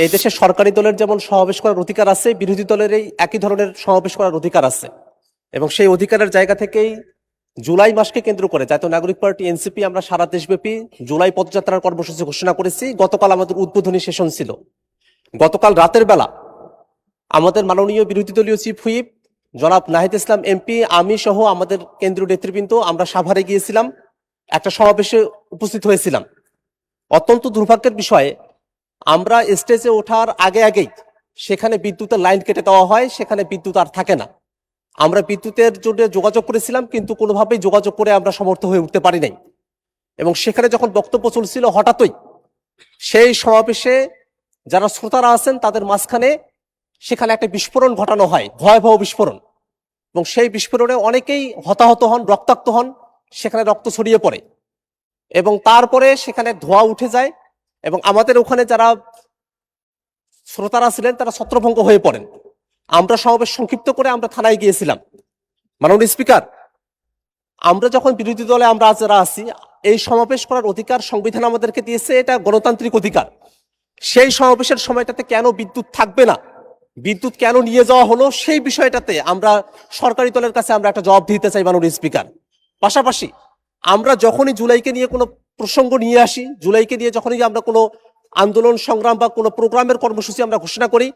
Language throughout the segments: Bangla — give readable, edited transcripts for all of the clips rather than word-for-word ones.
এই দেশে সরকারি দলের যেমন সমাবেশ করার অধিকার আছে, বিরোধী দলের এই একই ধরনের সমাবেশ করার অধিকার আছে। এবং সেই অধিকারের জায়গা থেকেই জুলাই মাসকে কেন্দ্র করে জাতীয় নাগরিক পার্টি এনসিপি আমরা সারা দেশব্যাপী জুলাই পদযাত্রার কর্মসূচি ঘোষণা করেছি। গতকাল আমাদের উদ্বোধনী সেশন ছিল। গতকাল রাতের বেলা আমাদের মাননীয় বিরোধী দলীয় চিফ হুইপ জনাব নাহিদ ইসলাম এমপি, আমি সহ আমাদের কেন্দ্রীয় নেতৃবৃন্দ আমরা সাভারে গিয়েছিলাম, একটা সমাবেশে উপস্থিত হয়েছিলাম। অত্যন্ত দুর্ভাগ্যের বিষয়ে আমরা স্টেজে ওঠার আগেই সেখানে বিদ্যুতের লাইন কেটে দেওয়া হয়, সেখানে বিদ্যুৎ আর থাকে না। আমরা বিদ্যুতের জন্য যোগাযোগ করেছিলাম, কিন্তু কোনোভাবেই যোগাযোগ করে আমরা সমর্থ হয়ে উঠতে পারি নাই। এবং সেখানে যখন বক্তব্য চলছিল, হঠাৎই সেই সমাবেশে যারা শ্রোতারা আছেন তাদের মাঝখানে সেখানে একটা বিস্ফোরণ ঘটানো হয়, ভয়াবহ বিস্ফোরণ। এবং সেই বিস্ফোরণে অনেকেই হতাহত হন, রক্তাক্ত হন, সেখানে রক্ত ছড়িয়ে পড়ে এবং তারপরে সেখানে ধোঁয়া উঠে যায় এবং আমাদের ওখানে যারা শ্রোতারা ছিলেন তারা ছত্রভঙ্গ হয়ে পড়েন। আমরা সমাবেশ সংক্ষিপ্ত করে আমরা থানায় গিয়েছিলাম। মাননীয় স্পিকার, আমরা যখন বিরোধী দলে আমরা যারা আছি, এই সমাবেশ করার অধিকার সংবিধান আমাদেরকে দিয়েছে, এটা গণতান্ত্রিক অধিকার। সেই সমাবেশের সময়টাতে কেন বিদ্যুৎ থাকবে না, বিদ্যুৎ কেন নিয়ে যাওয়া হলো, সেই বিষয়টাতে আমরা সরকারি দলের কাছে আমরা একটা জবাব দিতে চাই মাননীয় স্পিকার। পাশাপাশি আমরা যখনই জুলাইকে নিয়ে কোনো প্রসঙ্গ নিয়ে আসি, জুলাইকে নিয়ে যখনই আমরা কোনো আন্দোলন সংগ্রাম বা কোনো প্রোগ্রামের কর্মসূচি আমরা ঘোষণা করি,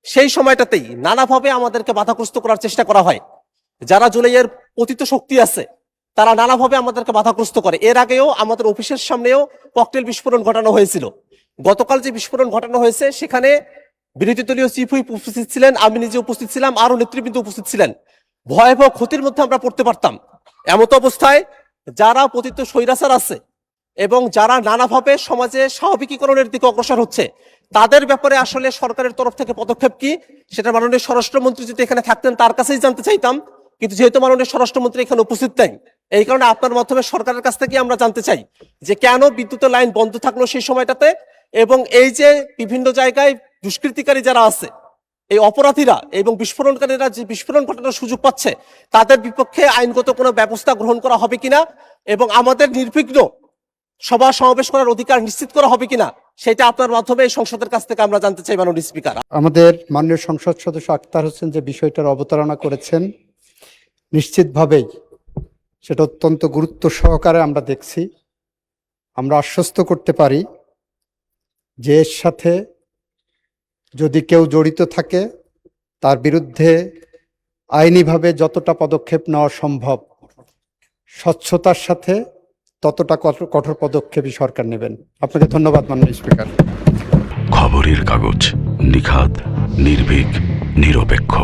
সেই সময়টাতেই নানাভাবে আমাদেরকে বাধাগ্রস্ত করার চেষ্টা করা হয়। যারা জুলাইয়ের পতিত শক্তি আছে তারা নানাভাবে আমাদেরকে বাধাগ্রস্ত করে। এর আগেও আমাদের অফিসের সামনেও ককটেল বিস্ফোরণ ঘটানো হয়েছিল। গতকাল যে বিস্ফোরণ ঘটানো হয়েছে সেখানে বিরোধী দলীয় চিফ হুইপ উপস্থিত ছিলেন, আমি নিজে উপস্থিত ছিলাম, আরো নেতৃবৃন্দ উপস্থিত ছিলেন। ভয়াবহ ক্ষতির মধ্যে আমরা পড়তে পারতাম। এমত অবস্থায় যারা পতিত স্বৈরাচার আছে এবং যারা নানাভাবে সমাজে স্বাভাবিকীকরণের দিকে অগ্রসর হচ্ছে, তাদের ব্যাপারে আসলে সরকারের তরফ থেকে পদক্ষেপ কি, সেটা মাননীয় স্বরাষ্ট্রমন্ত্রী যদি এখানে থাকতেন তার কাছেই জানতে চাইতাম। কিন্তু যেহেতু মাননীয় স্বরাষ্ট্রমন্ত্রী এখানে উপস্থিত নেই, এই কারণে আপনার মাধ্যমে সরকারের কাছ থেকে আমরা জানতে চাই যে কেন বিদ্যুতের লাইন বন্ধ থাকলো সেই সময়টাতে, এবং এই যে বিভিন্ন জায়গায় দুষ্কৃতিকারী যারা আছে, এই অপরাধীরা এবং বিস্ফোরণকারীরা যে বিস্ফোরণ ঘটানোর সুযোগ পাচ্ছে, তাদের বিপক্ষে আইনগত কোনো ব্যবস্থা গ্রহণ করা হবে কিনা এবং আমাদের নির্বিঘ্ন সভা সমাবেশ করার অধিকার নিশ্চিত করা হবে কিনা, সেটা আপনার মাধ্যমে এই সংসদের কাছ থেকে আমরা জানতে চাই মাননীয় স্পিকার। আমাদের মাননীয় সংসদ সদস্য আক্তার হোসেন যে বিষয়টার অবতারণা করেছেন, নিশ্চিতভাবেই সেটা অত্যন্ত গুরুত্ব সহকারে আমরা দেখছি। আমরা আশ্বস্ত করতে পারি যে এর সাথে যদি কেউ জড়িত থাকে তার বিরুদ্ধে আইনিভাবে যতটা পদক্ষেপ নেওয়া সম্ভব, স্বচ্ছতার সাথে ততটা কঠোর পদক্ষেপই সরকার নেবেন। আপনাকে ধন্যবাদ মাননীয় স্পিকার। খবরের কাগজ, নিখাদ, নির্ভীক, নিরপেক্ষ।